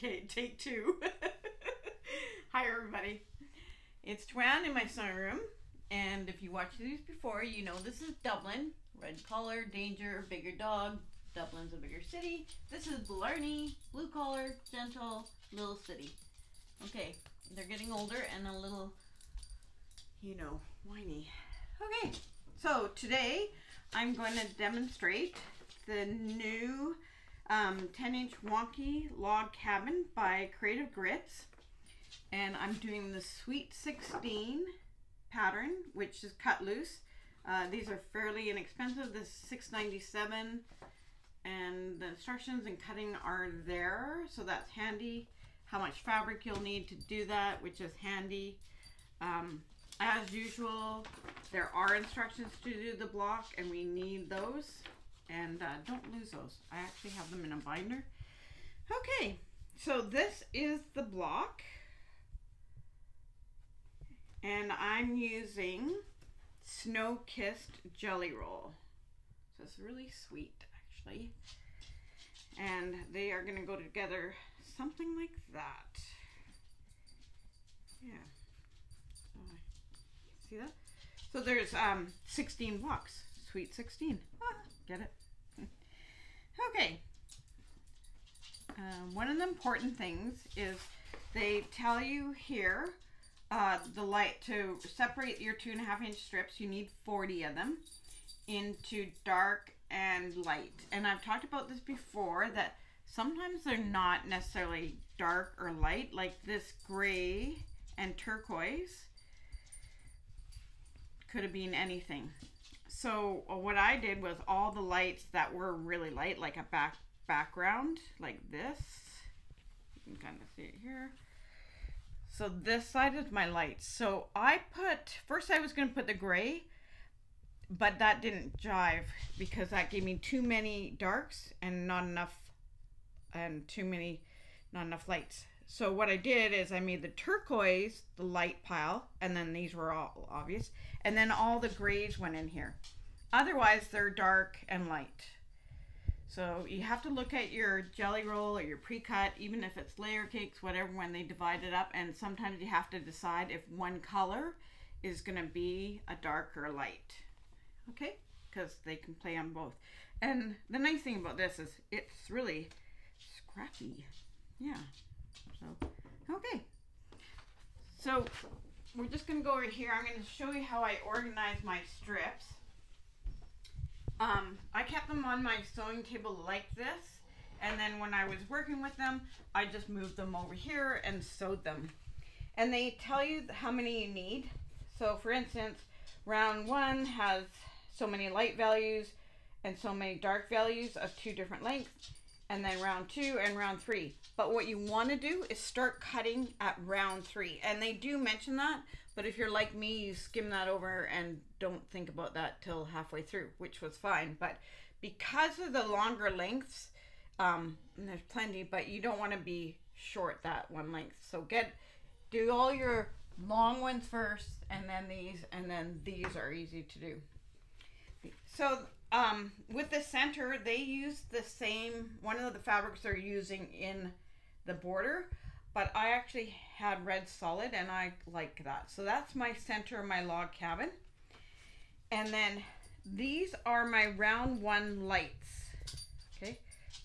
Okay, take two. Hi everybody. It's Joanne in my sunroom, and if you watched these before, you know this is Dublin. Red collar, danger, bigger dog. Dublin's a bigger city. This is Blarney, blue collar, gentle, little city. Okay, they're getting older and a little, you know, whiny. Okay, so today I'm going to demonstrate the new 10-inch Wonky log cabin by Creative Grits, and I'm doing the Sweet 16 pattern, which is cut loose. These are fairly inexpensive. This is $6.97, and the instructions and cutting are there, so that's handy. How much fabric you'll need to do that, which is handy. As usual, there are instructions to do the block, and we need those. And don't lose those. I actually have them in a binder. Okay, so this is the block. And I'm using Snow Kissed Jelly Roll. So it's really sweet, actually. And they are going to go together something like that. Yeah. See that? So there's 16 blocks. Sweet 16. Ah, get it? Okay. One of the important things is they tell you here the light to separate your 2.5-inch strips. You need 40 of them into dark and light. And I've talked about this before, that sometimes they're not necessarily dark or light, like this gray and turquoise could have been anything. So what I did was all the lights that were really light, like a background, like this. You can kind of see it here. So this side is my lights. So I put, first I was going to put the gray, but that didn't jive because that gave me too many darks and not enough lights. So what I did is I made the turquoise the light pile, and then these were all obvious, and then all the grays went in here. Otherwise they're dark and light. So you have to look at your jelly roll or your pre-cut, even if it's layer cakes, whatever, when they divide it up, and sometimes you have to decide if one color is going to be a dark or a light. Okay, because they can play on both. And the nice thing about this is it's really scrappy. Yeah. So, okay. So we're just going to go over here. I'm going to show you how I organize my strips. I kept them on my sewing table like this, and then when I was working with them, I just moved them over here and sewed them. And they tell you how many you need. So for instance, round 1 has so many light values and so many dark values of 2 different lengths, and then round 2 and round 3. But what you want to do is start cutting at round 3. And they do mention that, but if you're like me, you skim that over and don't think about that till halfway through, which was fine. But because of the longer lengths, and there's plenty, but you don't want to be short that one length. So do all your long ones first, and then these are easy to do. So with the center, they use the same, one of the fabrics they're using in the border, but I actually had red solid and I like that. So that's my center of my log cabin. And then these are my round 1 lights. Okay,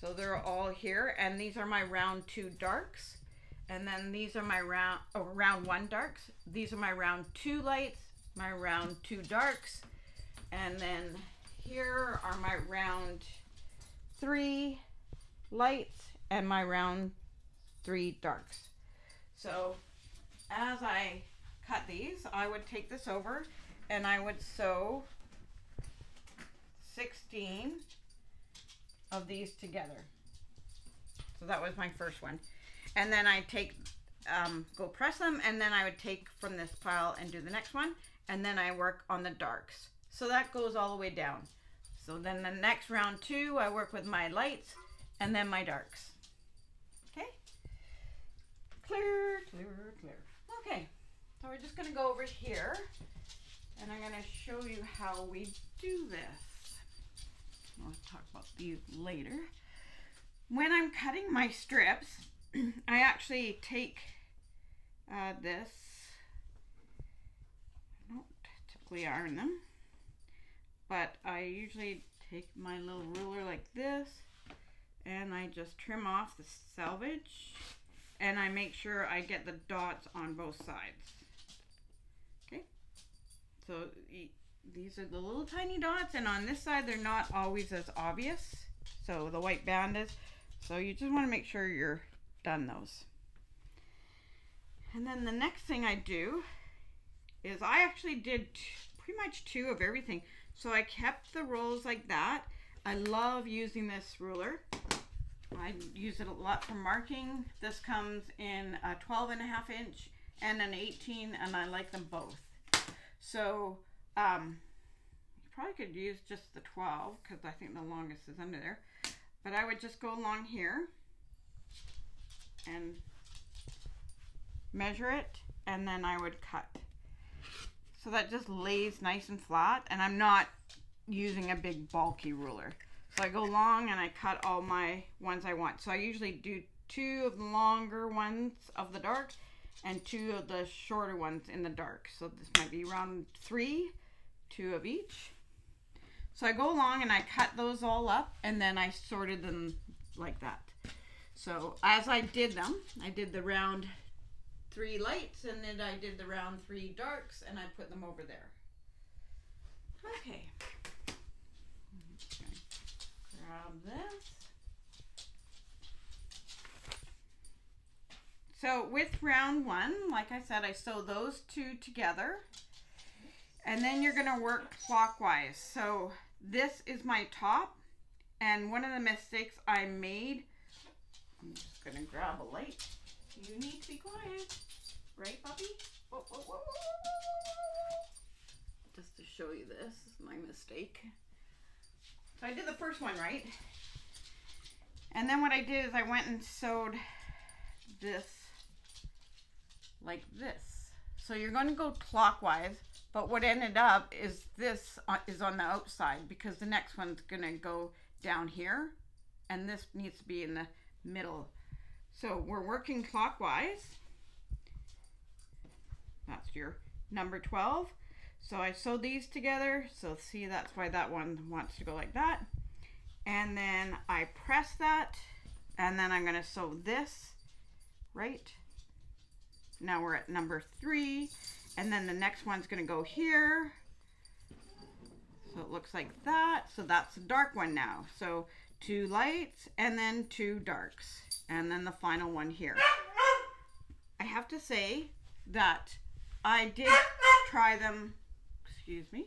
so they're all here, and these are my round 2 darks. And then these are my round 1 darks. These are my round 2 lights, my round 2 darks, and then here are my round 3 lights and my round 3 darks. So as I cut these, I would take this over and I would sew 16 of these together. So that was my first one. And then I take, go press them, and then I would take from this pile and do the next one, and then I work on the darks. So that goes all the way down. So then the next round 2, I work with my lights and then my darks. Okay? Clear, clear, clear. Okay, so we're just going to go over here, and I'm going to show you how we do this. I'll talk about these later. When I'm cutting my strips, I actually take this, I don't typically iron them, but I usually take my little ruler like this and I just trim off the selvage, and I make sure I get the dots on both sides. Okay, so these are the little tiny dots, and on this side they're not always as obvious, so the white band is, so you just want to make sure you're done those. And then the next thing I do is I actually did pretty much 2 of everything. So I kept the rolls like that. I love using this ruler. I use it a lot for marking. This comes in a 12.5 inch and an 18, and I like them both. So you probably could use just the 12 because I think the longest is under there. But I would just go along here and measure it, and then I would cut. So that just lays nice and flat, and I'm not using a big bulky ruler. So I go long and I cut all my ones I want. So I usually do 2 of the longer ones of the dark and 2 of the shorter ones in the dark. So this might be around 3, 2 of each. So I go along and I cut those all up, and then I sorted them like that. So as I did them, I did the round 3 lights, and then I did the round 3 darks, and I put them over there. Okay. Grab this. So with round 1, like I said, I sew those 2 together, and then you're going to work clockwise. So this is my top, and one of the mistakes I made, I'm just going to grab a light. You need to be quiet. Right, puppy? Whoa, whoa, whoa, whoa. Just to show you this is my mistake. So I did the first one right. And then what I did is I went and sewed this like this. So you're going to go clockwise, but what ended up is this is on the outside because the next one's going to go down here, and this needs to be in the middle. So we're working clockwise. That's your number 12. So I sew these together. So see, that's why that one wants to go like that. And then I press that, and then I'm going to sew this right. Now we're at number 3, and then the next one's going to go here. So it looks like that. So that's the dark one now. So 2 lights and then 2 darks, and then the final one here. I have to say that I did try them, excuse me.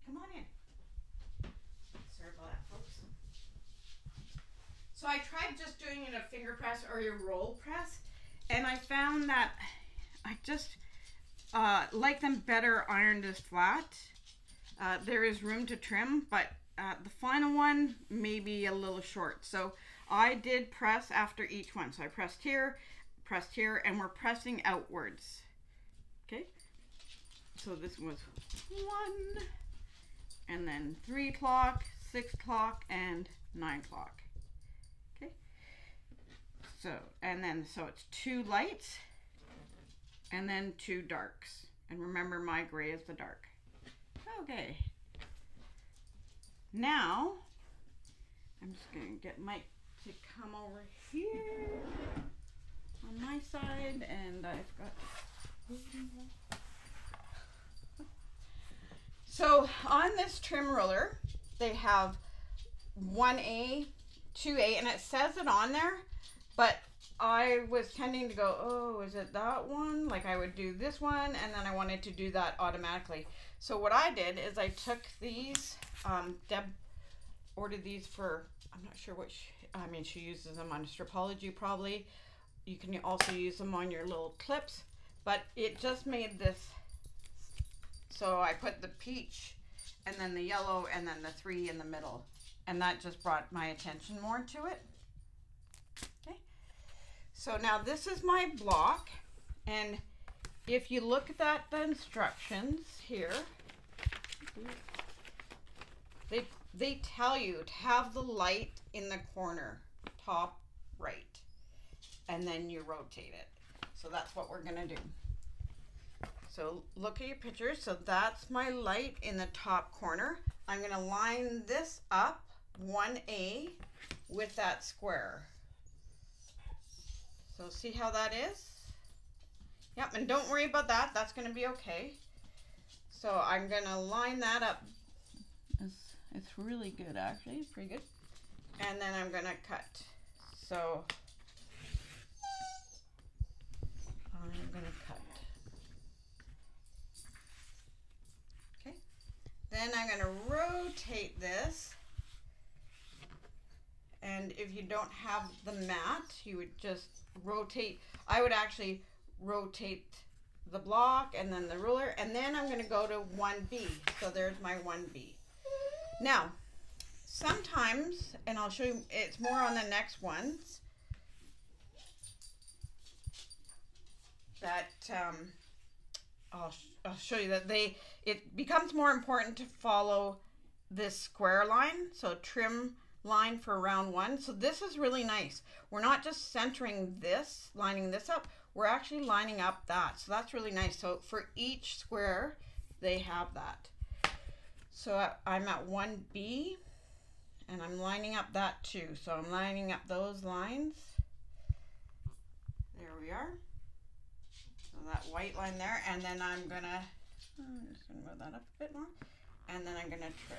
Come on in. Sorry about that, folks. So I tried just doing it a finger press or a roll press, and I found that I just like them better ironed as flat. There is room to trim, but the final one may be a little short. So I did press after each one. So I pressed here, and we're pressing outwards. Okay. So this was 1, and then 3 o'clock, 6 o'clock, and 9 o'clock. Okay. So, and then, so it's 2 lights, and then 2 darks. And remember, my gray is the dark. Okay. Now, I'm just going to get Mike to come over here on my side, and I've got... So on this trim ruler, they have 1A, 2A, and it says it on there, but I was tending to go, oh, is it that one? Like I would do this one, and then I wanted to do that automatically. So what I did is I took these, Deb ordered these for, I'm not sure which, I mean, she uses them on Stripology probably. You can also use them on your little clips, but it just made this. So I put the peach and then the yellow and then the 3 in the middle, and that just brought my attention more to it. Okay. So now this is my block, and if you look at the instructions here, they tell you to have the light in the corner, top right, and then you rotate it. So that's what we're gonna do. So look at your picture. So that's my light in the top corner. I'm gonna line this up 1A with that square. So see how that is? Yep, and don't worry about that. That's gonna be okay. So I'm gonna line that up. It's really good, actually. It's pretty good. And then I'm gonna cut. So I'm gonna cut. Okay. Then I'm gonna rotate this. And if you don't have the mat, you would just rotate. I would actually rotate the block and then the ruler, and then I'm gonna go to 1B. So there's my 1B. Now, sometimes, and I'll show you, it's more on the next ones, that I'll show you that it becomes more important to follow this square line, so trim line for round 1. So this is really nice. We're not just centering this, lining this up, we're actually lining up that. So that's really nice. So for each square, they have that. So I'm at 1B, and I'm lining up that too. So I'm lining up those lines. There we are. So that white line there, and then I'm just gonna move that up a bit more, and then I'm gonna trim.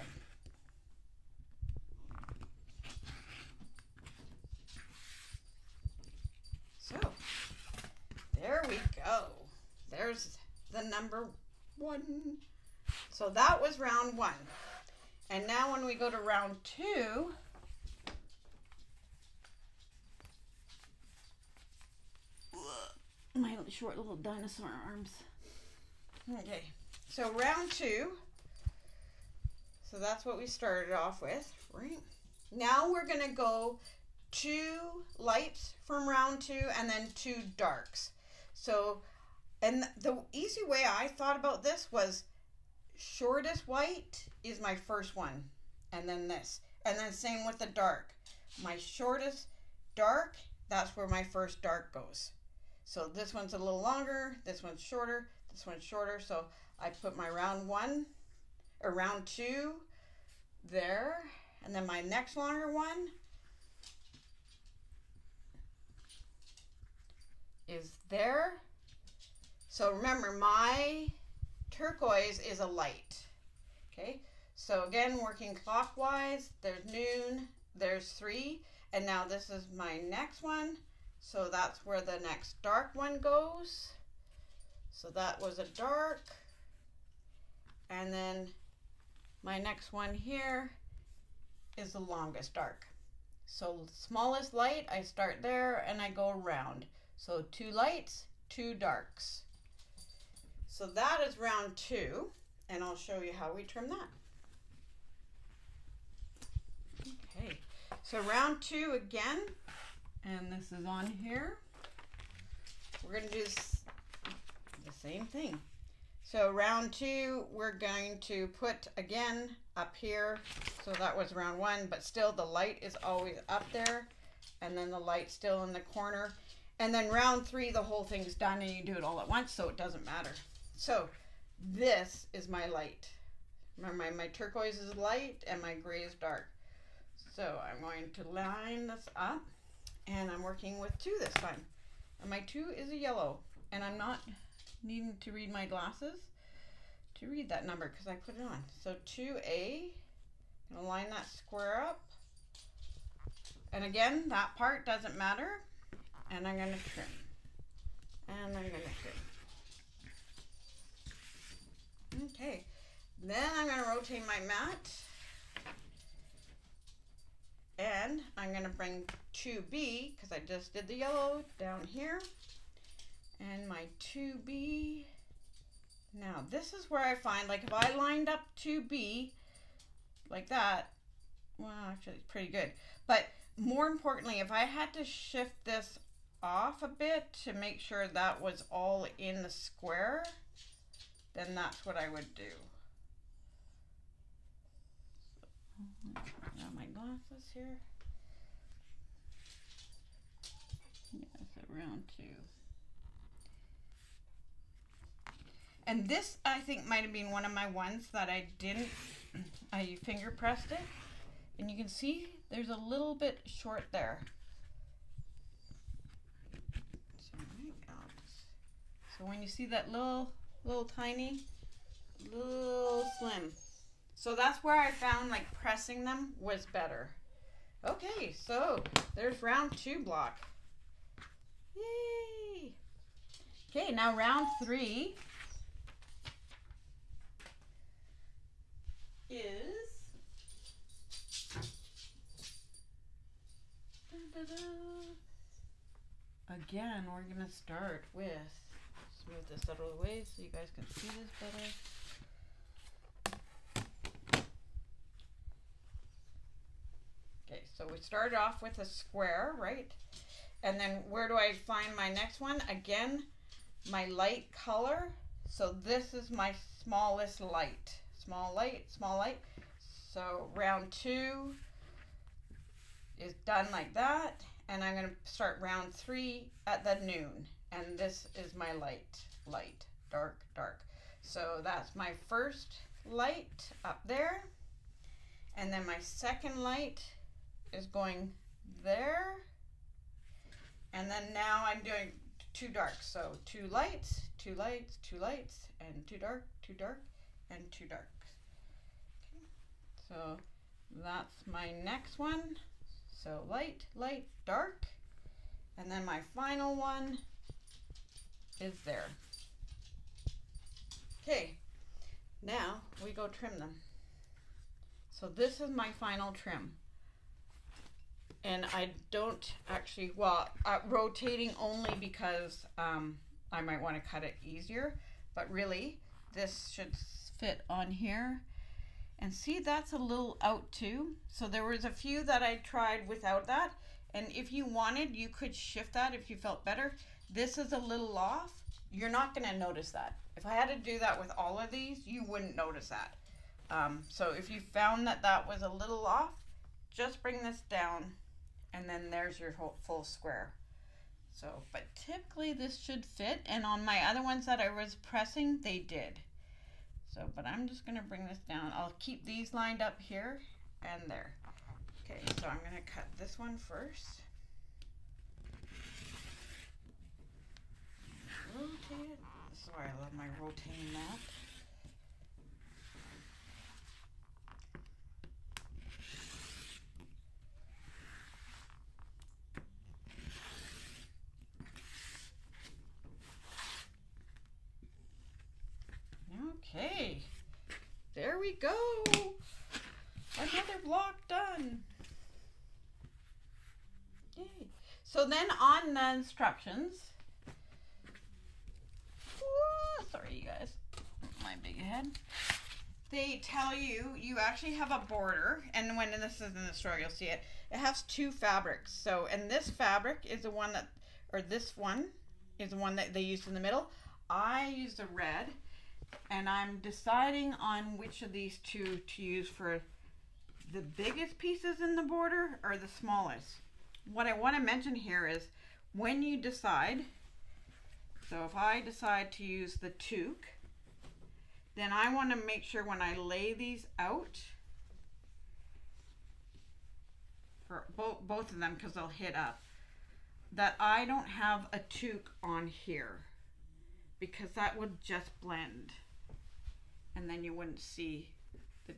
So there we go. There's the number 1. So that was round 1. And now when we go to round 2, my short little dinosaur arms. Okay, so round 2. So that's what we started off with, right? Now we're gonna go 2 lights from round 2 and then 2 darks. So, and the easy way I thought about this was shortest white is my first one, and then this, and then same with the dark. My shortest dark, that's where my first dark goes. So this one's a little longer, this one's shorter, this one's shorter. So I put my round 1 or round 2 there, and then my next longer one is there. So remember, my turquoise is a light. Okay, so again, working clockwise, there's noon, there's 3, and now this is my next one. So that's where the next dark one goes. So that was a dark, and then my next one here is the longest dark. So smallest light, I start there and I go around. So 2 lights, 2 darks. So that is round 2, and I'll show you how we trim that. Okay, so round 2 again, and this is on here. We're going to do the same thing. So round 2, we're going to put again up here. So that was round 1, but still the light is always up there, and then the light still in the corner. And then round 3, the whole thing's done, and you do it all at once, so it doesn't matter. So this is my light. Remember, my turquoise is light and my gray is dark. So I'm going to line this up, and I'm working with 2 this time. And my 2 is a yellow, and I'm not needing to read my glasses to read that number because I put it on. So 2A, I'm gonna line that square up. And again, that part doesn't matter. And I'm gonna trim. And I'm gonna trim. Okay, then I'm going to rotate my mat, and I'm going to bring 2B, because I just did the yellow, down here, and my 2B. Now this is where I find, like, if I lined up 2B like that, well, actually it's pretty good, but more importantly, if I had to shift this off a bit to make sure that was all in the square, then that's what I would do. So, got my glasses here. Yeah, so round 2. And this, I think, might have been one of my ones that I didn't, I finger pressed it. And you can see there's a little bit short there. So when you see that little tiny, little slim. So that's where I found like pressing them was better. Okay, so there's round 2 block. Yay! Okay, now round 3 is again, we're gonna start with, move this out of the way so you guys can see this better. Okay, so we started off with a square, right? And then where do I find my next one? Again, my light color. So this is my smallest light. Small light, small light. So round 2 is done like that. And I'm going to start round 3 at the noon. And this is my light, light, dark, dark. So that's my first light up there. And then my second light is going there. And then now I'm doing 2 darks. So 2 lights, 2 lights, 2 lights, and 2 dark, 2 dark, and 2 darks. Okay. So that's my next one. So light, light, dark. And then my final one is there. Okay, now we go trim them. So this is my final trim. And I don't actually, well, rotating only because I might want to cut it easier, but really this should fit on here. And see, that's a little out too. So there was a few that I tried without that. And if you wanted, you could shift that if you felt better. This is a little off. You're not going to notice that. If I had to do that with all of these, you wouldn't notice that. So if you found that that was a little off, just bring this down and then there's your whole full square. So, but typically this should fit, and on my other ones that I was pressing, they did. So, but I'm just going to bring this down. I'll keep these lined up here and there. Okay, so I'm going to cut this one first. Rotate it. This is why I love my rotating mat. Okay, there we go. Another block done. Yay. So then on the instructions, sorry you guys, my big head. They tell you, you actually have a border, and when this is in the store, you'll see it. It has 2 fabrics. So, and this fabric is the one that, or this one is the one that they used in the middle. I use the red. And I'm deciding on which of these 2 to use for the biggest pieces in the border or the smallest. What I want to mention here is when you decide, so if I decide to use the toque, then I want to make sure when I lay these out, for both of them because they'll hit up, that I don't have a toque on here, because that would just blend and then you wouldn't see the,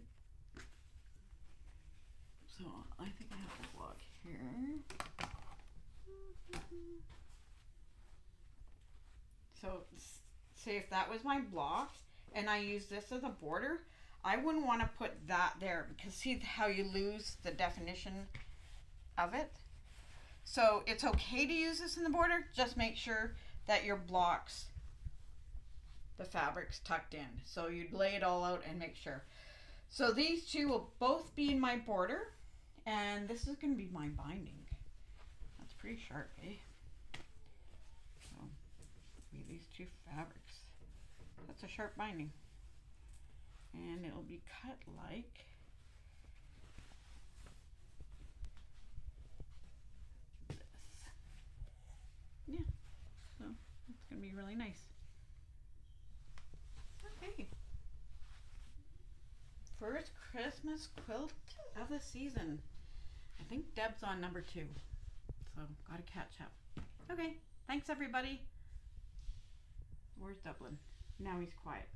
so I think I have a block here. So say if that was my block and I use this as a border, I wouldn't want to put that there because see how you lose the definition of it. So it's okay to use this in the border, just make sure that your blocks, the fabric's tucked in. So you'd lay it all out and make sure. So these 2 will both be in my border, and this is going to be my binding. That's pretty sharp, eh? two fabrics. That's a sharp binding. And it'll be cut like this. Yeah, so it's gonna be really nice. Okay. First Christmas quilt of the season. I think Deb's on number 2, so gotta catch up. Okay, thanks everybody. Where's Dublin? Now he's quiet.